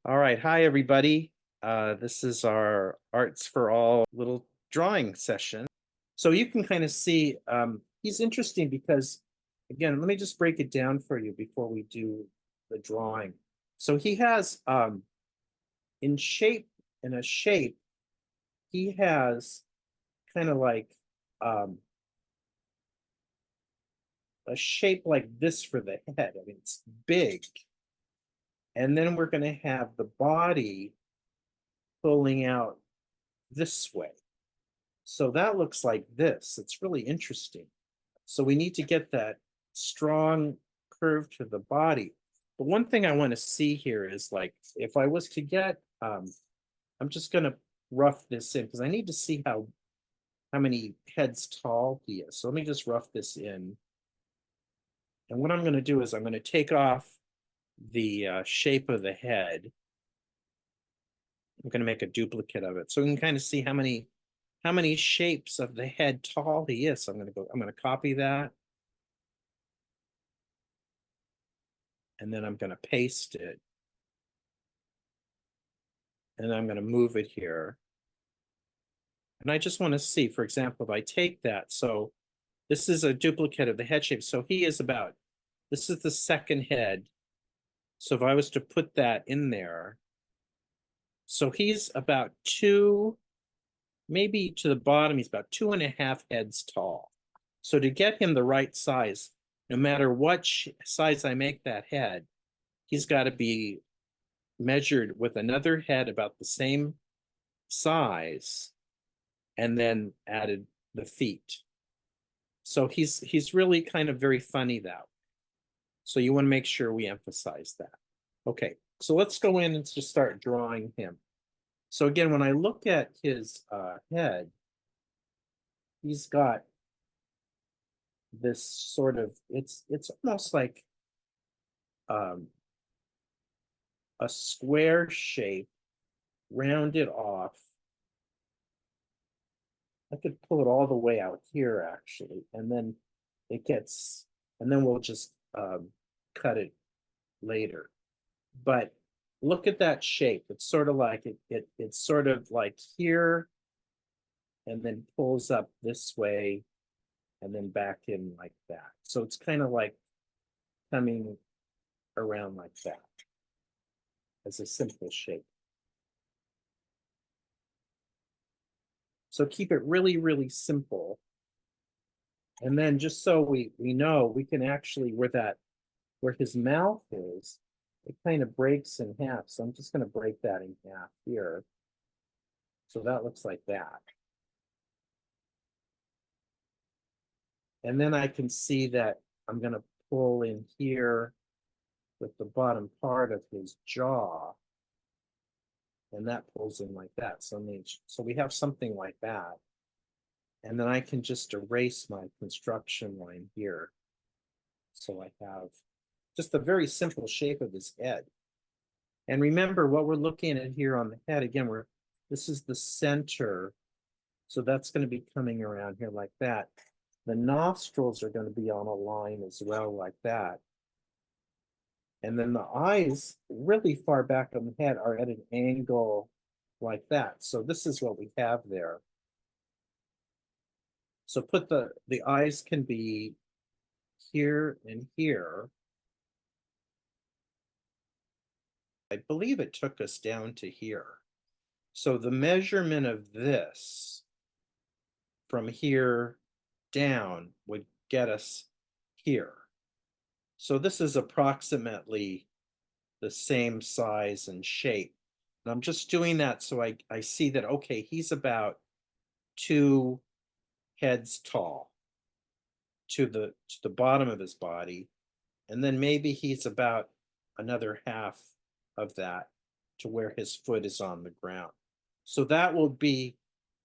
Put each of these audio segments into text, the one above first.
All right. Hi, everybody. This is our Arts for All little drawing session. So you can kind of see he's interesting because, again, let me just break it down for you before we do the drawing. So he has in a shape, he has kind of like a shape like this for the head. I mean, it's big. And then we're going to have the body pulling out this way. So that looks like this. It's really interesting. So we need to get that strong curve to the body. But one thing I want to see here is like, if I was to get, I'm just going to rough this in because I need to see how many heads tall he is. So let me just rough this in. And what I'm going to do is I'm going to take off the shape of the head. I'm going to make a duplicate of it so we can kind of see how many shapes of the head tall he is. So I'm going to copy that. And then I'm going to paste it. And I'm going to move it here. And I just want to see, for example, if I take that, so this is a duplicate of the head shape. So he is this is the second head. So if I was to put that in there, so he's about maybe to the bottom, he's about 2.5 heads tall. So to get him the right size, no matter what size I make that head, he's got to be measured with another head about the same size and then added the feet. So he's really kind of very funny that way. So you want to make sure we emphasize that. Okay, so let's go in and just start drawing him. So again, when I look at his head, he's got this sort of, it's almost like a square shape, rounded off. I could pull it all the way out here actually, and then we'll just cut it later. But look at that shape. It's sort of like it's sort of like here, and then pulls up this way, and then back in like that. So it's kind of like coming around like that as a simple shape. So keep it really, really simple. And then just so we know, we can actually, where his mouth is, it kind of breaks in half. So I'm just going to break that in half here. So that looks like that. And then I can see that I'm going to pull in here with the bottom part of his jaw. And that pulls in like that. So we have something like that. And then I can just erase my construction line here. So I have just a very simple shape of his head. And remember what we're looking at here on the head, again, this is the center. So that's going to be coming around here like that. The nostrils are going to be on a line as well like that. And then the eyes really far back on the head are at an angle like that. So this is what we have there. So the eyes can be here and here. I believe it took us down to here. So the measurement of this from here down would get us here. So this is approximately the same size and shape. And I'm just doing that so I see that, okay, he's about 2 heads tall to the bottom of his body. And then maybe he's about another half of that to where his foot is on the ground. So that will be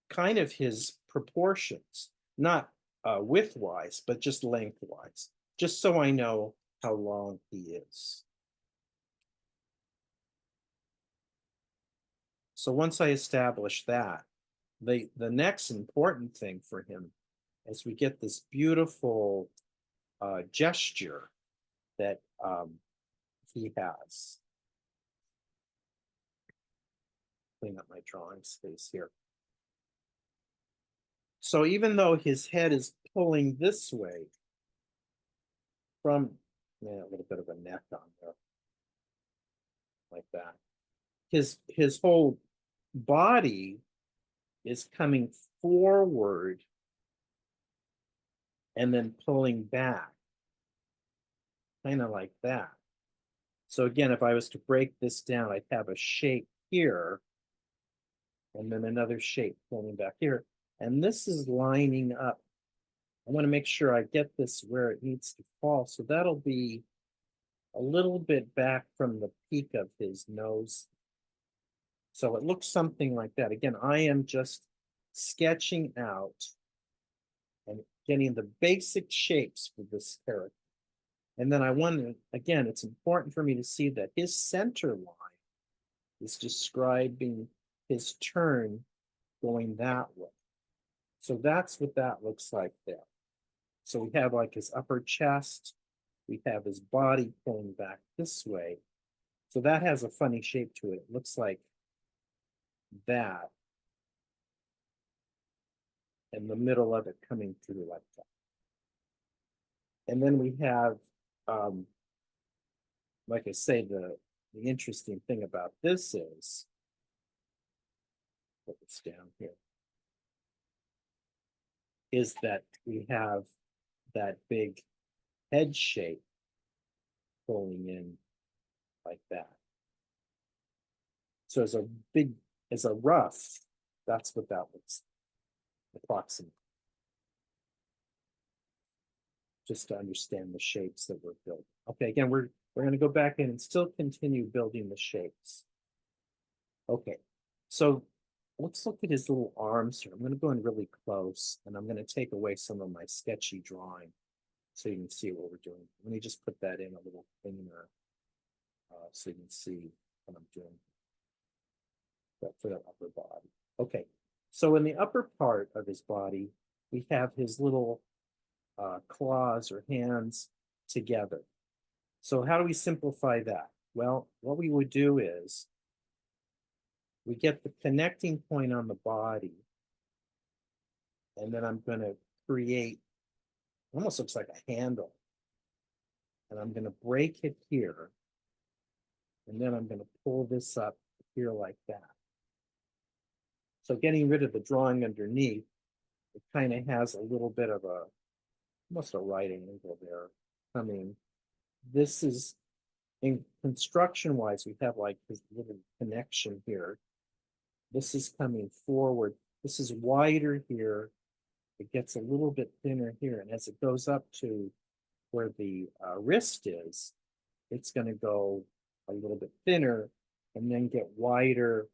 kind of his proportions, not width-wise, but just length-wise, just so I know how long he is. So once I establish that, the next important thing for him is we get this beautiful gesture that he has. clean up my drawing space here. So even though his head is pulling this way from, yeah, a little bit of a neck on there, like that. His whole body is coming forward and then pulling back, kind of like that. So again, if I was to break this down, I'd have a shape here, and then another shape pulling back here. And this is lining up. I want to make sure I get this where it needs to fall. So that'll be a little bit back from the peak of his nose. So it looks something like that. Again, I am just sketching out and getting the basic shapes for this character. And then I want to, again, it's important for me to see that his center line is describing his turn going that way. So that's what that looks like there. So we have like his upper chest, we have his body pulling back this way. So that has a funny shape to it. It looks like that. And the middle of it coming through like that. And then we have, like I say, the interesting thing about this is, put this down here, is that we have that big head shape pulling in like that. So as a rough, that's what that looks like, approximately. Just to understand the shapes that we're building. Okay, again, we're going to go back in and still continue building the shapes. Okay, so let's look at his little arms here. I'm going to go in really close, and I'm going to take away some of my sketchy drawing so you can see what we're doing. Let me just put that in a little cleaner so you can see what I'm doing for the upper body. Okay, so in the upper part of his body, we have his little claws or hands together. So how do we simplify that? Well, what we would do is we get the connecting point on the body, and then I'm going to create, almost looks like a handle, and I'm going to break it here, and then I'm going to pull this up here like that. So getting rid of the drawing underneath, it kind of has a little bit of a, almost a right angle there coming. This is, in construction wise, we have like this little connection here. This is coming forward. This is wider here. It gets a little bit thinner here. And as it goes up to where the wrist is, it's going to go a little bit thinner and then get wider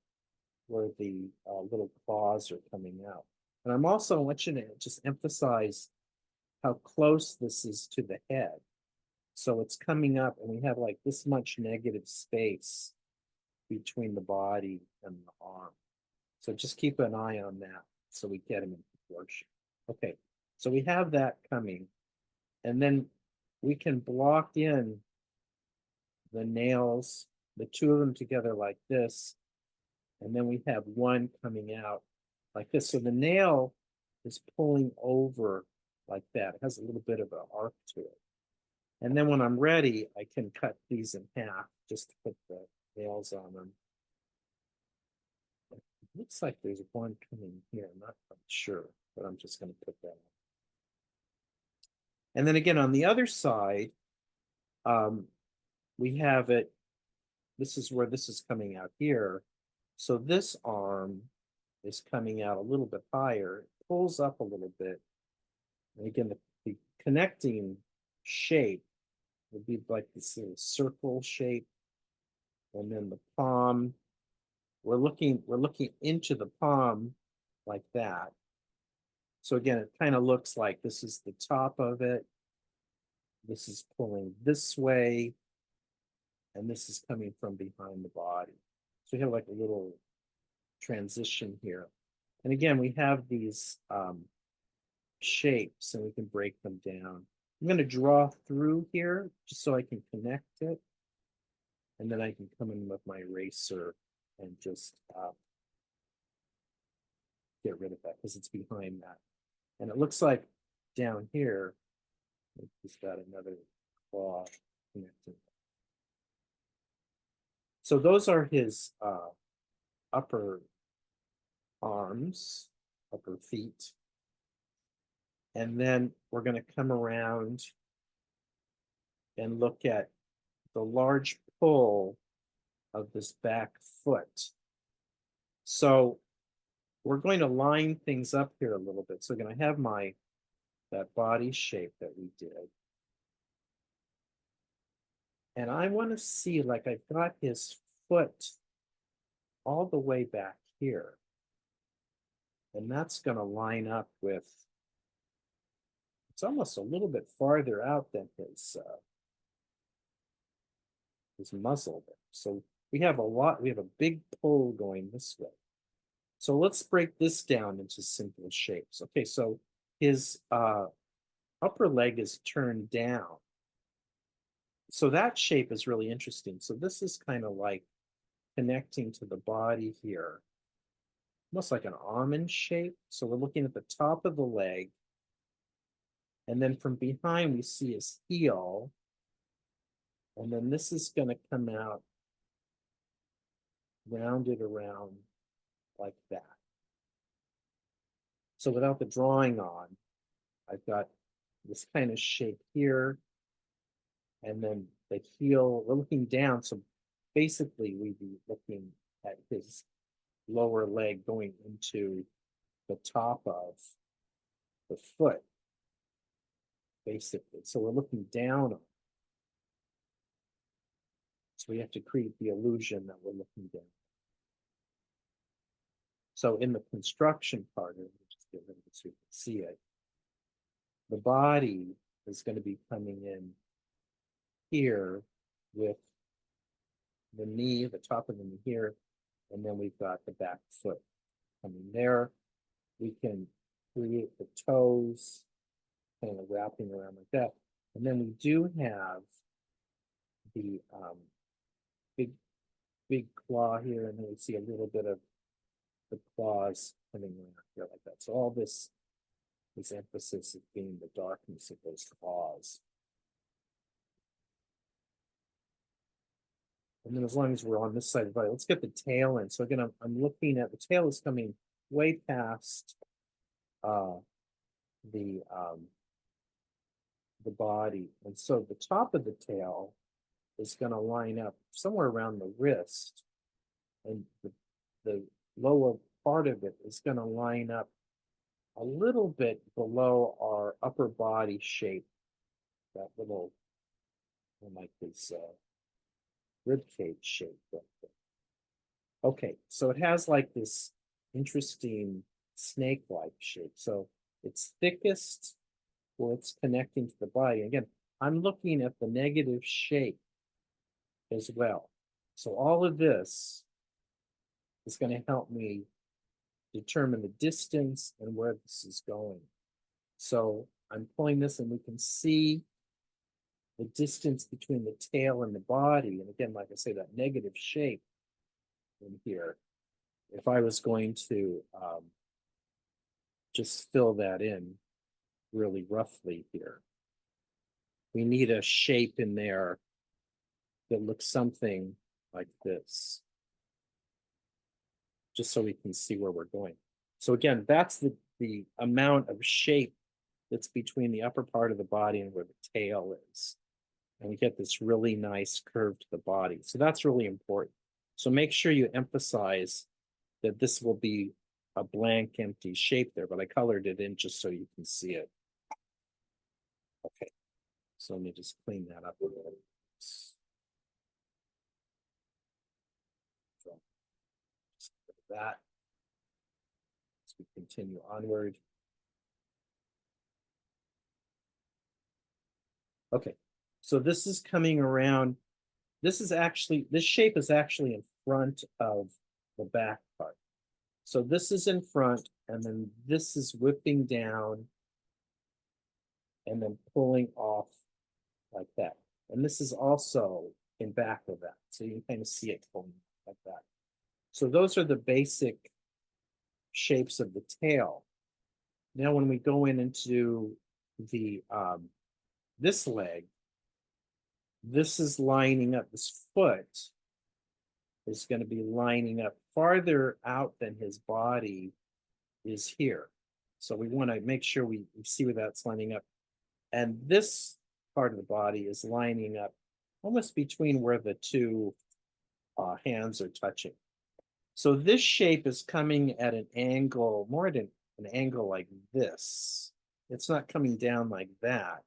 where the little claws are coming out. And I'm also, I want you to just emphasize how close this is to the head. So it's coming up, and we have like this much negative space between the body and the arm. So just keep an eye on that so we get them in proportion. Okay, so we have that coming, and then we can block in the nails, the two of them together like this, and then we have one coming out like this. So the nail is pulling over like that. It has a little bit of an arc to it. And then when I'm ready, I can cut these in half just to put the nails on them. It looks like there's one coming here. I'm not quite sure, but I'm just going to put that on. And then again, on the other side, we have it. This is where this is coming out here. So this arm is coming out a little bit higher. It pulls up a little bit. And again, the connecting shape would be like this little circle shape. And then the palm, we're looking into the palm like that. So again, it kind of looks like this is the top of it. This is pulling this way, and this is coming from behind the body. So we have like a little transition here. And again, we have these shapes, and we can break them down. I'm going to draw through here just so I can connect it. And then I can come in with my eraser and just get rid of that because it's behind that. And it looks like down here, he's got another claw connected. So those are his upper arms, upper feet. And then we're going to come around and look at the large pull of this back foot. So we're going to line things up here a little bit. So we're going to have that body shape that we did. And I want to see, like, I've got his foot all the way back here. And that's going to line up with, it's almost a little bit farther out than his muzzle there. So we have a big pull going this way. So let's break this down into simple shapes. Okay, so his upper leg is turned down. So that shape is really interesting. So this is kind of like connecting to the body here, almost like an almond shape. So we're looking at the top of the leg. And then from behind, we see his heel. And then this is going to come out rounded around like that. So without the drawing on, I've got this kind of shape here. And then the heel, we're looking down. So basically, we'd be looking at his lower leg going into the top of the foot, basically. So we're looking down on it. So we have to create the illusion that we're looking down. So in the construction part, just get rid of it so you can see it, the body is going to be coming in here with the knee, the top of the knee here, and then we've got the back foot coming there. We can create the toes, kind of wrapping around like that. And then we do have the big claw here, and then we see a little bit of the claws coming around here like that. So all this emphasis of being the darkness of those claws. And then as long as we're on this side of the body, let's get the tail in. So again, I'm looking at the tail is coming way past the body. And so the top of the tail is going to line up somewhere around the wrist. And the lower part of it is going to line up a little bit below our upper body shape, that little, like this rib cage shape right there. Okay, so it has like this interesting snake-like shape. So it's thickest where it's connecting to the body. Again, I'm looking at the negative shape as well. So all of this is going to help me determine the distance and where this is going. So I'm pulling this and we can see the distance between the tail and the body. And again, like I say, that negative shape in here, if I was going to just fill that in really roughly here, we need a shape in there that looks something like this, just so we can see where we're going. So again, that's the amount of shape that's between the upper part of the body and where the tail is. And we get this really nice curve to the body. So that's really important. So make sure you emphasize that this will be a blank, empty shape there, but I colored it in just so you can see it. Okay, so let me just clean that up a little. So just that. As we continue onward. Okay, so this is coming around. This shape is actually in front of the back part. So this is in front, and then this is whipping down and then pulling off like that. And this is also in back of that. So you can kind of see it pulling like that. So those are the basic shapes of the tail. Now, when we go in into the this leg, this is lining up, this foot is going to be lining up farther out than his body is here. So we want to make sure we see where that's lining up. And this part of the body is lining up almost between where the two hands are touching. So this shape is coming at an angle, more at an angle like this. It's not coming down like that.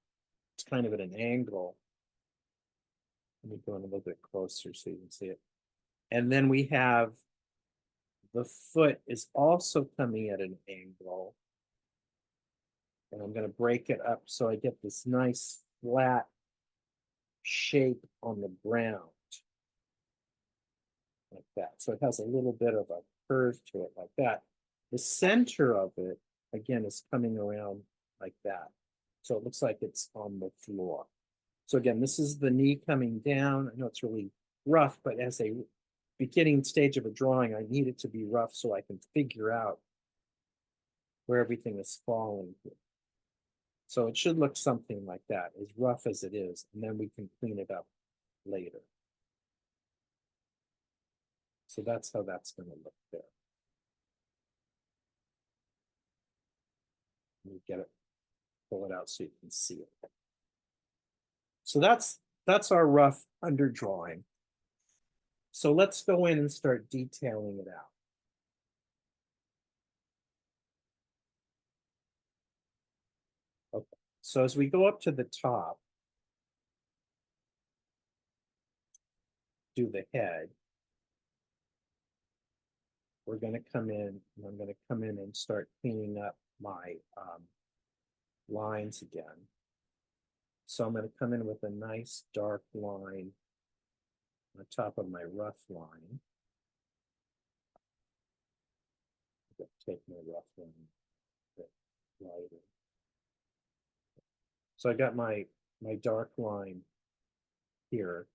It's kind of at an angle. Let me go in a little bit closer so you can see it. And then we have the foot is also coming at an angle. And I'm going to break it up so I get this nice flat shape on the ground. Like that. So it has a little bit of a curve to it like that. The center of it, again, is coming around like that. So it looks like it's on the floor. So again, this is the knee coming down. I know it's really rough, but as a beginning stage of a drawing, I need it to be rough so I can figure out where everything is falling here. So it should look something like that, as rough as it is, and then we can clean it up later. So that's how that's going to look there. Let me get it, pull it out so you can see it. So that's our rough underdrawing. So let's go in and start detailing it out. Okay, so as we go up to the top, do the head, we're going to come in, and I'm going to come in and start cleaning up my lines again. So I'm going to come in with a nice dark line on top of my rough line. Take my rough line a bit lighter. So I got my dark line here.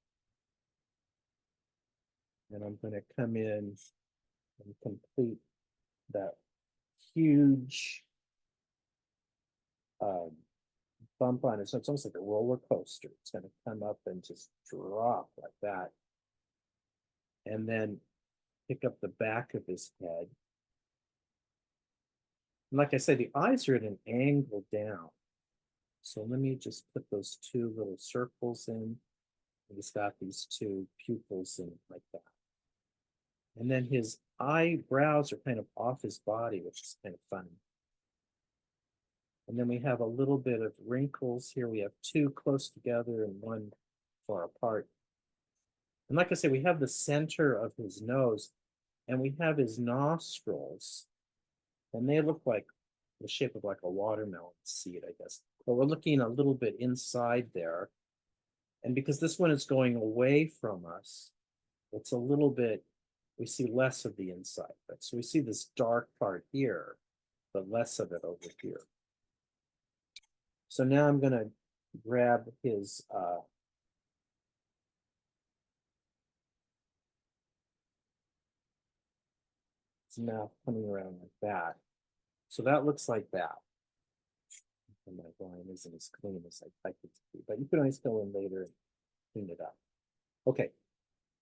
And I'm going to come in and complete that huge bump on it. So it's almost like a roller coaster. It's going to come up and just drop like that. And then pick up the back of his head. And like I said, the eyes are at an angle down. So let me just put those two little circles in. He's got these two pupils in like that. And then his eyebrows are kind of off his body, which is kind of funny. And then we have a little bit of wrinkles here. We have two close together and one far apart. And like I said, we have the center of his nose and we have his nostrils. And they look like the shape of like a watermelon seed, I guess. But we're looking a little bit inside there. And because this one is going away from us, it's a little bit, we see less of the inside. Right? So we see this dark part here, but less of it over here. So now I'm going to grab his mouth coming around like that. So that looks like that. And my line isn't as clean as I'd like it to be, but you can always go in later and clean it up. Okay,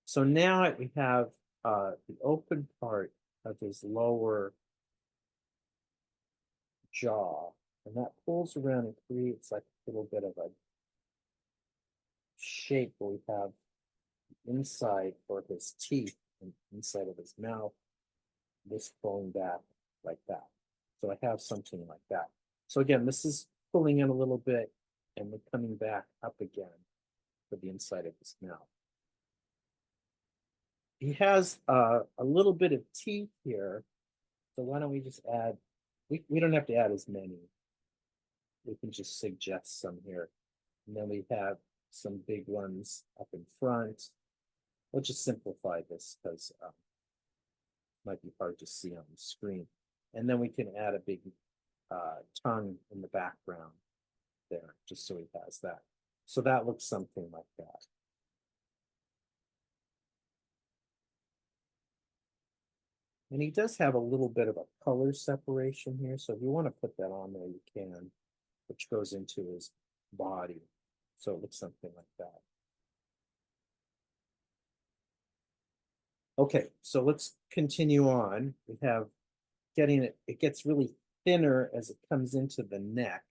so now we have the open part of his lower jaw, and that pulls around and creates like a little bit of a shape where we have inside for his teeth and inside of his mouth, this pulling back like that. So I have something like that. So again, this is pulling in a little bit and we're coming back up again for the inside of his mouth. He has a little bit of teeth here. So why don't we just add, we don't have to add as many. We can just suggest some here. And then we have some big ones up in front. We'll just simplify this because it might be hard to see on the screen. And then we can add a big tongue in the background there, just so he has that. So that looks something like that. And he does have a little bit of a color separation here. So if you want to put that on there, you can, which goes into his body. So it looks something like that. Okay, so let's continue on. We have getting it, it gets really thinner as it comes into the neck.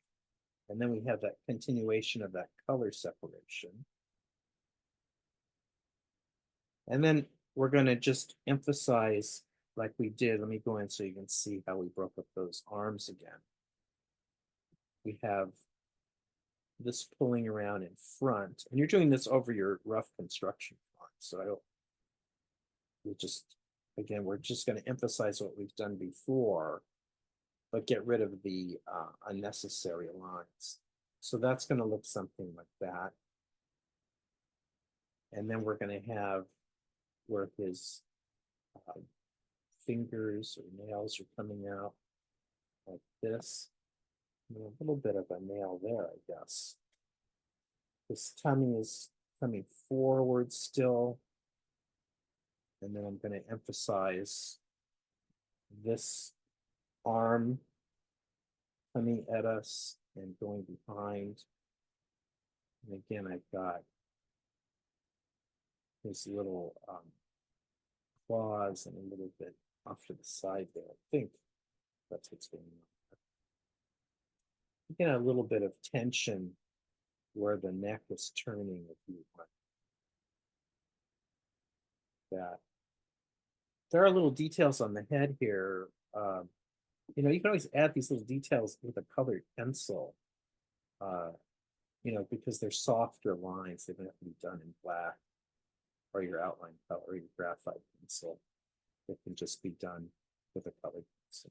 And then we have that continuation of that color separation. And then we're going to just emphasize like we did. Let me go in so you can see how we broke up those arms again. We have this pulling around in front, and you're doing this over your rough construction front. So we just, again, we're just going to emphasize what we've done before, but get rid of the unnecessary lines. So that's going to look something like that. And then we're going to have where his fingers or nails are coming out like this. And a little bit of a nail there, I guess. His tummy is coming forward still. And then I'm going to emphasize this arm coming at us and going behind. And again, I've got his little claws and a little bit off to the side there. I think that's what's going on. You get a little bit of tension where the neck is turning if you want that. There are little details on the head here. You know, you can always add these little details with a colored pencil, you know, because they're softer lines. They don't have to be done in black or your outline color or your graphite pencil. It can just be done with a colored pencil.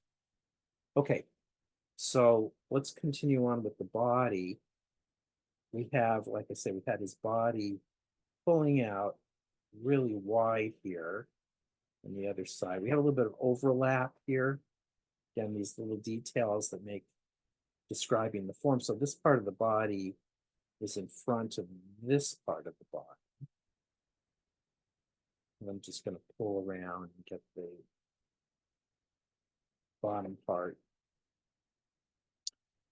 Okay, so let's continue on with the body. We have, like I said, we've had his body pulling out really wide here on the other side. We have a little bit of overlap here. Again, these little details that make describing the form. So this part of the body is in front of this part of the body. And I'm just going to pull around and get the bottom part.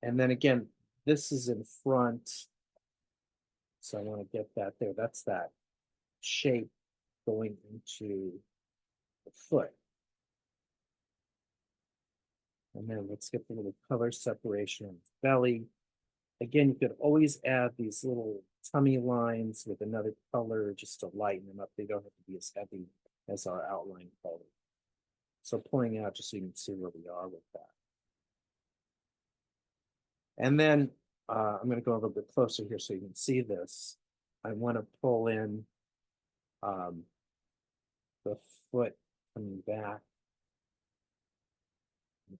And then again, this is in front. So I want to get that there. That's that shape going into the foot. And then let's get the little color separation on the belly. Again, you could always add these little tummy lines with another color just to lighten them up. They don't have to be as heavy as our outline color. So pulling out just so you can see where we are with that. And then I'm going to go a little bit closer here so you can see this. I want to pull in the foot coming back.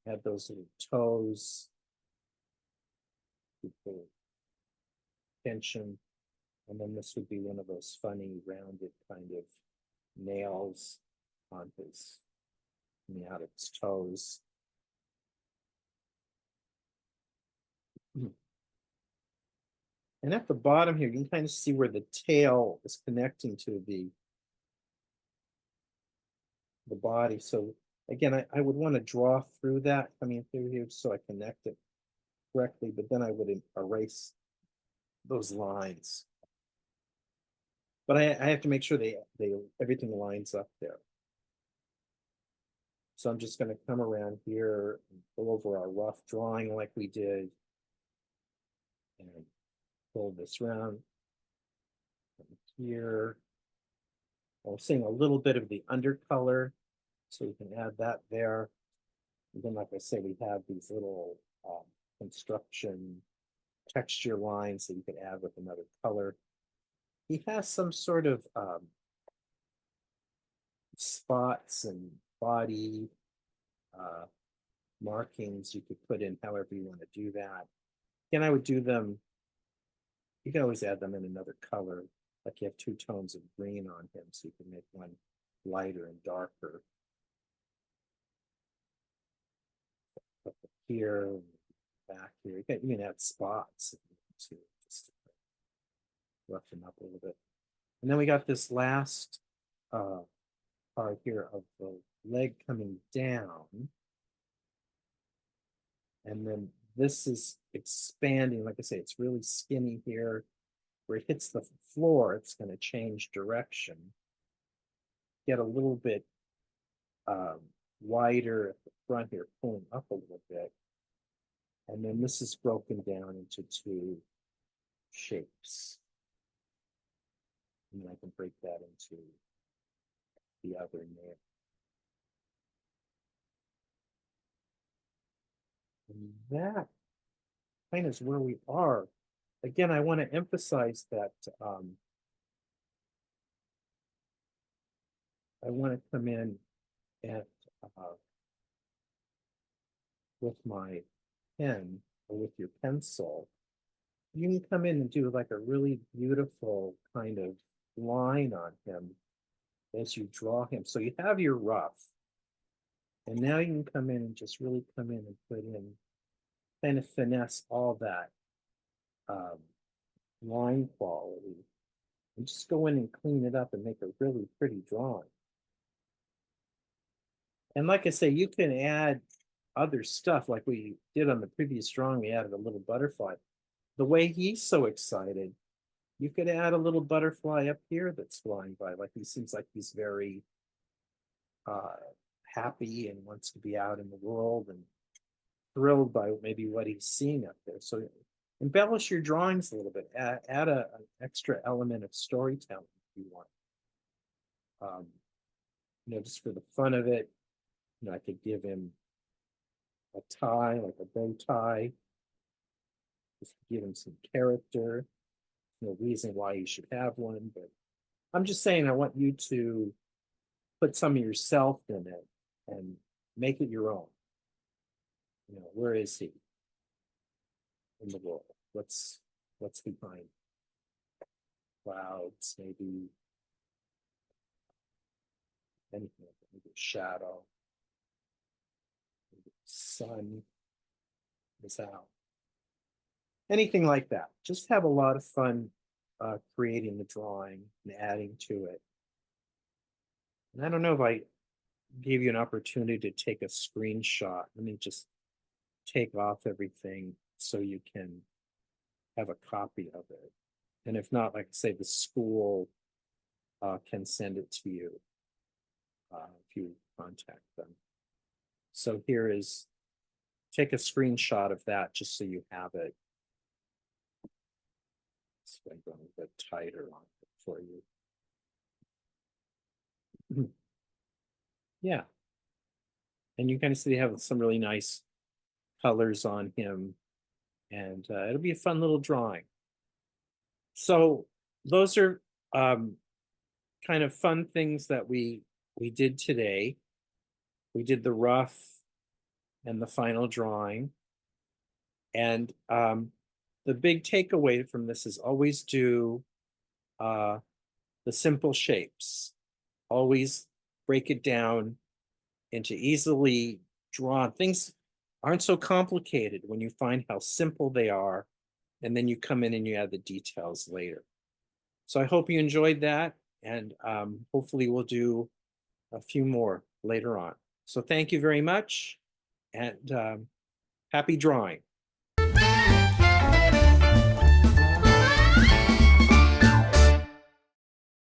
Add those little toes. Tension. And then this would be one of those funny rounded kind of nails on his, coming out of his toes. And at the bottom here, you can kind of see where the tail is connecting to the body. So again, I would want to draw through that coming through here so I connect it correctly, but then I would erase those lines. But I have to make sure everything lines up there. So I'm just going to come around here and go over our rough drawing like we did. And pull this round here. We're seeing a little bit of the undercolor, so we can add that there. And then, like I say, we have these little construction texture lines that you could add with another color. He has some sort of spots and body markings you could put in however you want to do that. Again, I would do them, you can always add them in another color, like you have two tones of green on him, so you can make one lighter and darker. Up here, back here, you can add spots to just roughen up a little bit. And then we got this last part here of the leg coming down. And then this is expanding. Like I say, it's really skinny here. Where it hits the floor, it's going to change direction. Get a little bit wider at the front here, pulling up a little bit. And then this is broken down into two shapes. And I can break that into the other nail. And that kind of is where we are. Again, I want to emphasize that I want to come in and with my pen or with your pencil, you can come in and do like a really beautiful kind of line on him as you draw him. So you have your rough, and now you can come in and just really come in and put in, kind of finesse all that line quality, and just go in and clean it up and make a really pretty drawing. And like I say, you can add other stuff like we did on the previous drawing. We added a little butterfly. The way he's so excited, you could add a little butterfly up here that's flying by. Like he seems like he's very happy and wants to be out in the world and thrilled by maybe what he's seeing up there. So embellish your drawings a little bit. Add an extra element of storytelling if you want. Just for the fun of it, I could give him a tie, like a bow tie. Just give him some character. No reason why you should have one, but I'm just saying I want you to put some of yourself in it and make it your own. Where is he in the world? What's behind clouds? Maybe anything, maybe a shadow. Maybe the sun is out. Anything like that. Just have a lot of fun creating the drawing and adding to it. And I don't know if I gave you an opportunity to take a screenshot. Let me just take off everything so you can have a copy of it. And if not, like I say, the school can send it to you if you contact them. So here is, take a screenshot of that just so you have it. I'm going a bit tighter on it for you. Yeah. And you kind of see they have some really nice colors on him. And it'll be a fun little drawing. So those are kind of fun things that we did today. We did the rough and the final drawing. And the big takeaway from this is always do the simple shapes. Always break it down into easily drawn. Things aren't so complicated when you find how simple they are, and then you come in and you add the details later. So I hope you enjoyed that, and hopefully we'll do a few more later on. So thank you very much, and happy drawing.